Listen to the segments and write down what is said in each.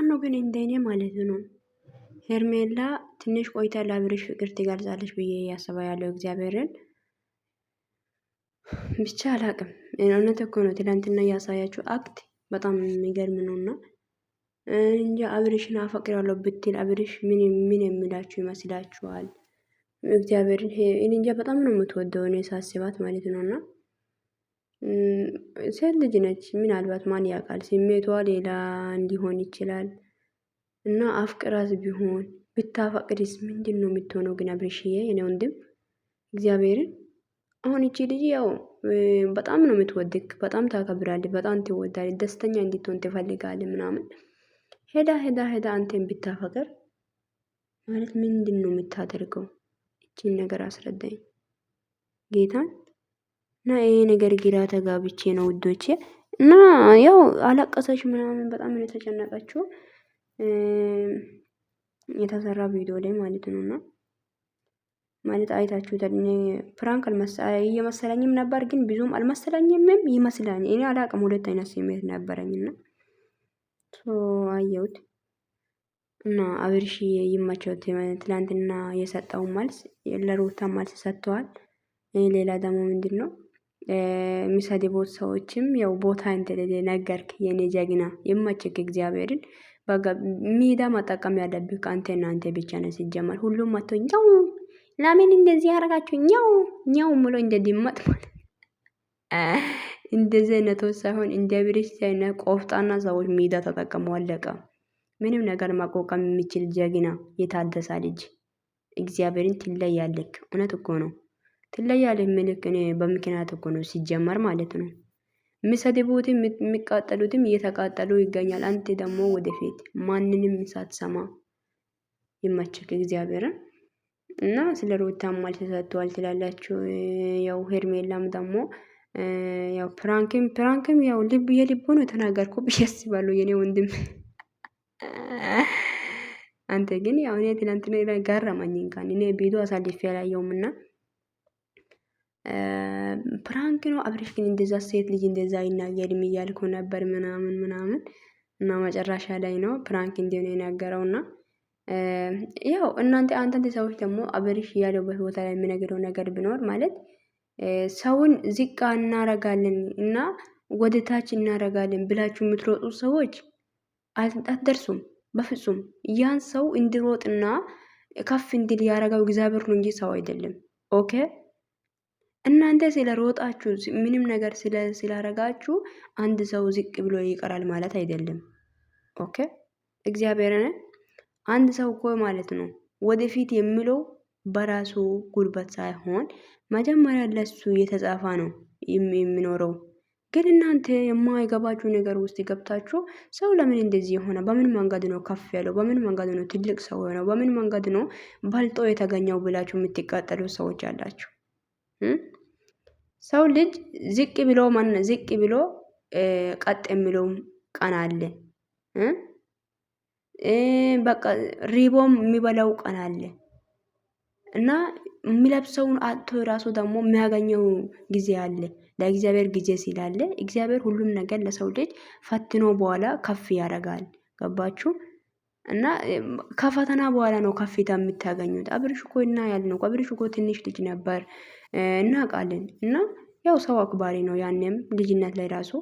ነው ግን እንደኔ ማለት ነው ሄርሜላ ትንሽ ቆይታ ለአብርሽ ፍቅር ትገልጻለች ብዬ ያሰባ ያለው እግዚአብሔርን ብቻ አላቅም። እውነት እኮ ነው። ትላንትና ያሳያችሁ አክት በጣም የሚገርም ነውና እንጂ አብርሽን አፈቅራለሁ ብትል አብርሽ ምን የሚላችሁ ይመስላችኋል? እግዚአብሔርን እኔ እንጃ በጣም ነው የምትወደው እኔ ሳስባት ማለት ነውና ሴት ልጅ ነች። ምናልባት ማን ያውቃል ስሜቷ ሌላ እንዲሆን ይችላል። እና አፍቅራስ ቢሆን ብታፈቅድስ ምንድነው የምትሆነው? ግን አብርሽዬ እኔ ወንድም እግዚአብሔርን አሁን እቺ ልጅ ያው በጣም ነው የምትወድክ፣ በጣም ታከብራለች፣ በጣም ትወዳለች፣ ደስተኛ እንድትሆን ትፈልጋለች ምናምን ሄዳ አንተን ብታፈቅር ማለት ምንድነው የምታደርገው? እቺን ነገር አስረዳኝ ጌታን። እና ይሄ ነገር ግራ ተጋብቼ ነው ውዶቼ። እና ያው አለቀሰች ምናምን በጣም ነው የተጨነቀችው የተሰራ ቪዲዮ ላይ ማለት ነውና ማለት አይታችሁታል። ፕራንክ እየመሰለኝም ነበር ግን ብዙም አልመሰለኝም ይመስላል። እኔ አላቅም ሁለት አይነት ስሜት ነበረኝና አየሁት። እና አብርሽ ይመቸው። ትላንትና የሰጠው መልስ ለሩታ መልስ ሰጥተዋል። ሌላ ደግሞ ምንድነው የሚሰድቡት ሰዎችም ያው ቦታ እንደሌለ ነገርክ። የኔ ጀግና ይመችክ። እግዚአብሔርን በቃ ሜዳ መጠቀም ያለብህ አንተና አንተ ብቻ ነው። ሲጀመር ሁሉም መጥቶ ኛው ለምን እንደዚህ ያደርጋችሁ ኛው ሙሉ እንደ ድመት ማለት እንደዚህ አይነቶች ሳይሆን እንደ አብርሽ አይነት ቆፍጣና ሰዎች ሜዳ ተጠቀመው አለቀ። ምንም ነገር ማቋቋም የሚችል ጀግና የታደሳ ልጅ እግዚአብሔርን ትለያለክ። እውነት እኮ ነው ትለያለክ። ምልክ እኔ በምክንያት እኮ ነው ሲጀመር ማለት ነው። የሚሰድቡትም የሚቃጠሉትም እየተቃጠሉ ይገኛል። አንተ ደግሞ ወደፊት ማንንም ሳትሰማ ይመችክ እግዚአብሔርን። እና ስለ ሩታ መልስ ሰጥቷል ትላላችሁ። ያው ሄርሜላም ደግሞ ያው ፕራንክም ያው የልቡ ነው የተናገርኩ ብዬ አስባለሁ የኔ ወንድም። አንተ ግን ያው እኔ ትናንትና ገረመኝ። እንኳን እኔ ቪዲዮ አሳልፌ አላየውም እና ፕራንክ ነው። አብርሽ ግን እንደዛ ሴት ልጅ እንደዛ አይናገርም እያልኩ ነበር ምናምን እና መጨረሻ ላይ ነው ፕራንክ እንደሆነ የናገረውና ያው እናንተ አንዳንድ ሰዎች ደግሞ አብርሽ ያለበት ቦታ ላይ የሚነግረው ነገር ቢኖር ማለት ሰውን ዝቅ እናረጋለን እና ወደ ታች እናረጋለን ብላችሁ የምትሮጡ ሰዎች አትደርሱም በፍጹም። ያን ሰው እንዲሮጥና ከፍ እንዲል ያረጋው እግዚአብሔር ነው እንጂ ሰው አይደለም። ኦኬ እናንተ ስለሮጣችሁ ምንም ነገር ስላረጋችሁ አንድ ሰው ዝቅ ብሎ ይቀራል ማለት አይደለም። ኦኬ እግዚአብሔርን አንድ ሰው እኮ ማለት ነው ወደፊት የሚለው በራሱ ጉልበት ሳይሆን መጀመሪያ ለሱ የተጻፈ ነው የሚኖረው። ግን እናንተ የማይገባችሁ ነገር ውስጥ ገብታችሁ ሰው ለምን እንደዚህ የሆነ በምን መንገድ ነው ከፍ ያለው? በምን መንገድ ነው ትልቅ ሰው የሆነው? በምን መንገድ ነው በልጦ የተገኘው ብላችሁ የምትቃጠሉ ሰዎች አላችሁ። ሰው ልጅ ዝቅ ብሎ ቀጥ የሚለው ቀን አለ። በቃ ሪቦም የሚበላው ቀን አለ እና የሚለብሰውን አጥቶ ራሱ ደግሞ የሚያገኘው ጊዜ አለ። ለእግዚአብሔር ጊዜ ሲላለ እግዚአብሔር ሁሉም ነገር ለሰው ልጅ ፈትኖ በኋላ ከፍ ያደርጋል። ገባችሁ? እና ከፈተና በኋላ ነው ከፍታ የምታገኙት። አብርሽ እኮ እና ያልነው አብርሽ እኮ ትንሽ ልጅ ነበር እናውቃለን። እና ያው ሰው አክባሪ ነው። ያኔም ልጅነት ላይ ራሱ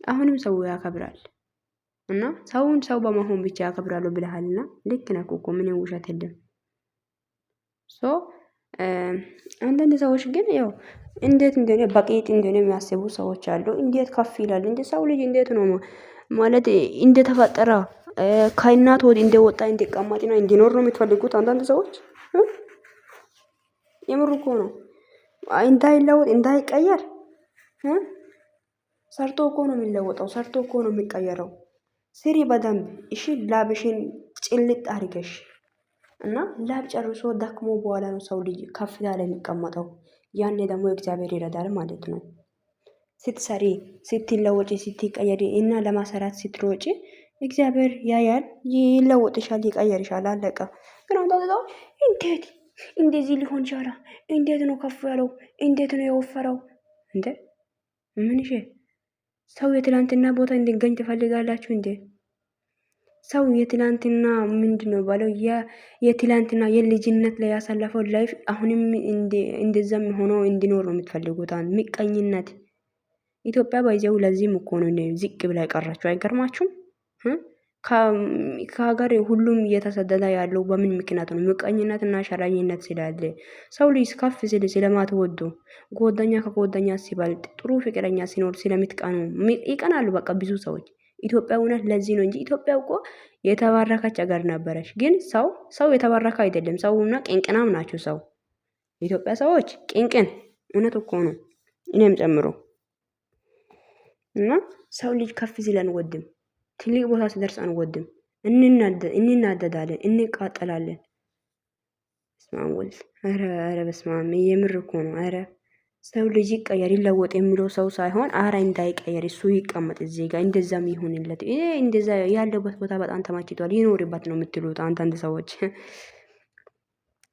አሁንም ሰው ያከብራል። እና ሰውን ሰው በመሆን ብቻ ያከብራሉ ብለሃልና ልክ ነህ እኮ ምንም ውሸት የለም። አንዳንድ ሰዎች ግን ያው እንዴት እንደሆነ በቂጥ እንደሆነ የሚያስቡ ሰዎች አሉ። እንዴት ከፍ ይላል እንዴ ሰው ልጅ እንዴት ነው ማለት እንደተፈጠረ ከእናት ሆድ እንደወጣ እንዲቀመጥ ነው እንዲኖር ነው የምትፈልጉት አንዳንድ ሰዎች። የምር እኮ ነው እንዳይለወጥ እንዳይቀየር ሰርቶ እኮ ነው የሚለወጠው። ሰርቶ እኮ ነው የሚቀየረው። ስሪ በደንብ እሺ። ላብሽን ጭልጥ አድርገሽ እና ላብ ጨርሶ ደክሞ በኋላ ነው ሰው ልጅ ከፍታ ላይ የሚቀመጠው። ያኔ ደግሞ እግዚአብሔር ይረዳል ማለት ነው። ስትሰሪ፣ ስትለወጪ፣ ስትቀየሪ እና ለማሰራት ስትሮጪ እግዚአብሔር ያያል፣ ይለወጥሻል፣ ይቀየርሻል። አለቀ። ግን አንተ እንዴት እንደዚህ ሊሆን ቻለ? እንዴት ነው ከፍ ያለው? እንዴት ነው የወፈረው? እንዴ ምን ሰው የትላንትና ቦታ እንዲገኝ ትፈልጋላችሁ እንዴ? ሰው የትላንትና ምንድነው ባለው የትላንትና የልጅነት ላይ ያሳለፈው ላይፍ አሁንም እንደዛም ሆኖ እንዲኖር ነው የምትፈልጉት። ምቀኝነት ኢትዮጵያ ባይዘው ለዚህም እኮ ነው ዝቅ ብላ የቀራችሁ። አይገርማችሁም? ከሀገር ሁሉም እየተሰደደ ያለው በምን ምክንያት ነው? ምቀኝነትና ሸረኝነት ስላለ። ሰው ልጅ ከፍ ሲል ስለማትወዱ ጓደኛ ከጓደኛ ሲበልጥ ጥሩ ፍቅረኛ ሲኖር ስለምትቀኑ ይቀናሉ። በቃ ብዙ ሰዎች ኢትዮጵያ እውነት ለዚህ ነው እንጂ ኢትዮጵያ እኮ የተባረከች ሀገር ነበረች። ግን ሰው የተባረከ አይደለም። ሰውና ቅንቅናም ናቸው። ሰው የኢትዮጵያ ሰዎች ቅንቅን እውነት እኮ ነው፣ እኔም ጨምሮ እና ሰው ልጅ ከፍ ሲል አንወድም። ትልቅ ቦታ ሲደርስ አንወድም። እንናደዳለን፣ እንቃጠላለን። በስመአብ ወልድ ኧረ በስመአብ የምር እኮ ነው። ኧረ ሰው ልጅ ይቀየር ይለወጥ የሚለው ሰው ሳይሆን አረ እንዳይቀየር እሱ ይቀመጥ እዚህ ጋር እንደዛም ይሁንለት። ይሄ እንደዛ ያለበት ቦታ በጣም ተማችቷል ይኖርበት ነው የምትሉት አንዳንድ ሰዎች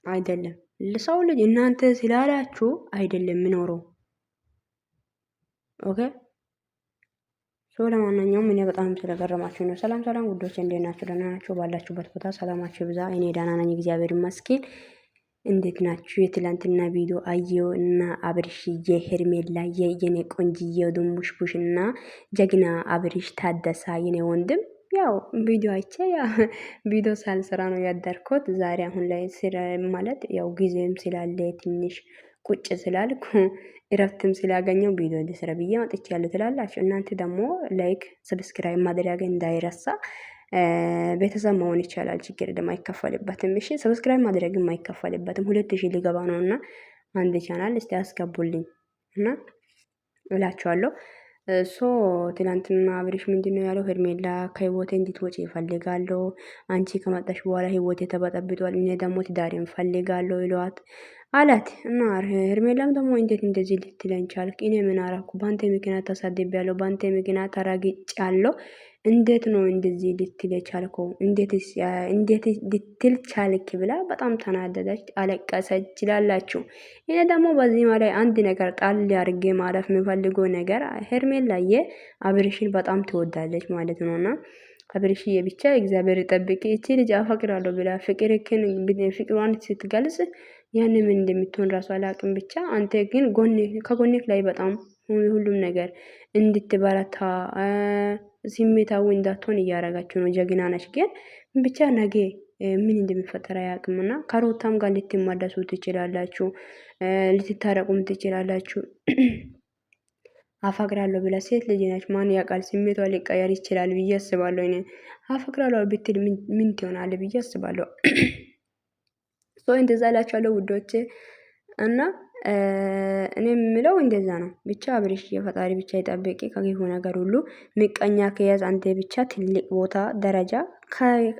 አይደለም። ለሰው ልጅ እናንተ ስላላችሁ አይደለም የሚኖረው። ኦኬ ለማንኛውም እኔ በጣም ስለገረማችሁ ነው። ሰላም ሰላም ውዶች፣ እንዴት ናችሁ? ደህና ናችሁ? ባላችሁበት ቦታ ሰላማችሁ ብዛ። እኔ ደህና ነኝ፣ እግዚአብሔር ይመስገን። እንዴት ናችሁ? የትላንትና ቪዲዮ አየው እና አብርሽዬ ሄርሜላ የኔ ቆንጅዬ ድንቡሽቡሽ እና ጀግና አብርሽ ታደሳ የኔ ወንድም ያው ቪዲዮ አይቼ ቪዲዮ ሳልሰራ ነው ያደርኩት ዛሬ። አሁን ላይ ስራ ማለት ያው ጊዜም ስላለ ትንሽ ቁጭ ስላልኩ እረፍትም ስላገኘው ቪዲዮ ልስራ ብዬ መጥቻለሁ ትላላችሁ። እናንተ ደግሞ ላይክ ሰብስክራይብ ማድረግ እንዳይረሳ። ቤተሰብ መሆን ይቻላል፣ ችግር ደግሞ አይከፈልበትም። እሺ ሰብስክራይብ ማድረግም አይከፈልበትም። 2000 ሊገባ ነውና አንድ ቻናል እስቲ አስገቡልኝ እና እላችኋለሁ። ትናንትና አብርሽ ምንድነው ያለው? ሄርሜላ ከህይወቴ እንድትወጪ ይፈልጋለሁ። አንቺ ከመጣሽ በኋላ ህይወቴ ተበጠብጧል። እኔ ደግሞ ትዳሬን እፈልጋለሁ ይሏት አላት እና ሄርሜላም ደግሞ እንዴት እንደዚህ ልትለኝ ቻልክ? እኔ ምን አረኩ? በአንተ ምክንያት ተሳድቤያለሁ፣ በአንተ ምክንያት ተረግጫለሁ። እንዴት ነው እንደዚህ ልትል ቻልከው? እንዴት ልትል ቻልክ ብላ በጣም ተናደደች፣ አለቀሰች ይላላችሁ። እኔ ደግሞ በዚህ ላይ አንድ ነገር ጣል አድርጌ ማለፍ የሚፈልገው ነገር ሄርሜላዬ አብርሽን በጣም ትወዳለች ማለት ነውና አብርሽዬ ብቻ እግዚአብሔር ይጠብቅ። እቺ ልጅ አፈቅራለሁ ብላ ፍቅሯን ስትገልጽ ያን ምን እንደምትሆን ራሱ አላቅም። ብቻ አንተ ግን ከጎንክ ላይ በጣም ሁሉም ነገር እንድትበረታ ስሜታዊ እንዳትሆን እያረጋችሁ ነው። ጀግና ነች። ግን ብቻ ነገ ምን እንደሚፈጠር አያውቅምና ከሩታም ጋር ልትመለሱ ትችላላችሁ፣ ልትታረቁም ትችላላችሁ። አፈቅራለሁ ብላ ሴት ልጅ ነች፣ ማን ያውቃል ስሜቷ ሊቀየር ይችላል ብዬ አስባለሁ። እኔ አፈቅራለሁ ብትል ምን ትሆናለህ ብዬ አስባለሁ። እንደዛ እላችኋለሁ ውዶቼ እና እኔ የምለው እንደዛ ነው። ብቻ አብርሽ የፈጣሪ ብቻ ይጠብቂ ከክፉ ነገር ሁሉ። ምቀኛ ከያዝ አንተ ብቻ ትልቅ ቦታ ደረጃ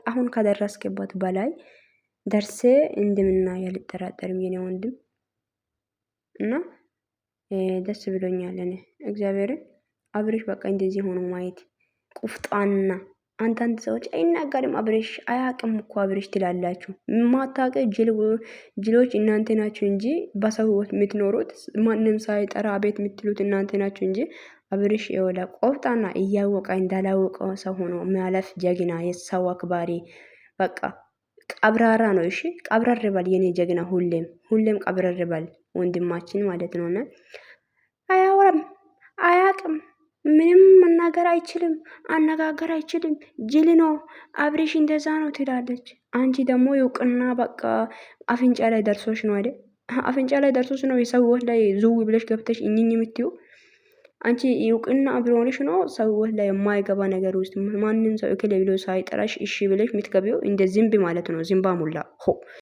አሁን ከደረስክበት በላይ ደርሴ እንደምናይ አልጠራጠርም የኔ ወንድም እና ደስ ብሎኛል። እኔ እግዚአብሔርን አብርሽ በቃ እንደዚህ ሆኖ ማየት ቁፍጣና። አንዳንድ ሰዎች አይናገርም አብርሽ አያቅም እኮ አብርሽ ትላላችሁ። ማታቀ ጅሎች እናንተ ናችሁ እንጂ በሰው ህይወት የምትኖሩት ማንም ሳይጠራ ቤት የምትሉት እናንተ ናችሁ እንጂ አብርሽ የወላ ቆፍጣና እያወቀ እንዳላወቀ ሰው ሆኖ ማለፍ ጀግና፣ የሰው አክባሪ በቃ ቀብራራ ነው። እሺ ቀብረር በል የኔ ጀግና፣ ሁሌም ቀብረር በል ወንድማችን ማለት ነውና አያወራም፣ አያቅም፣ ምንም መናገር አይችልም፣ አነጋገር አይችልም፣ ጅል ነው አብርሽ እንደዛ ነው ትላለች። አንቺ ደግሞ ይውቅና በቃ አፍንጫ ላይ ደርሶሽ ነው አይደል? አፍንጫ ላይ ደርሶሽ ነው የሰዎች ላይ ዝው ብለሽ ገብተሽ እኝኝ የምትዩ አንቺ ይውቅና ብሎንሽ ነው ሰዎች ላይ የማይገባ ነገር ውስጥ ማንም ሰው እከሌ ብሎ ሳይጠራሽ እሺ ብለሽ የምትገቢው እንደ ዝንብ ማለት ነው። ዝንባ ሙላ ሆ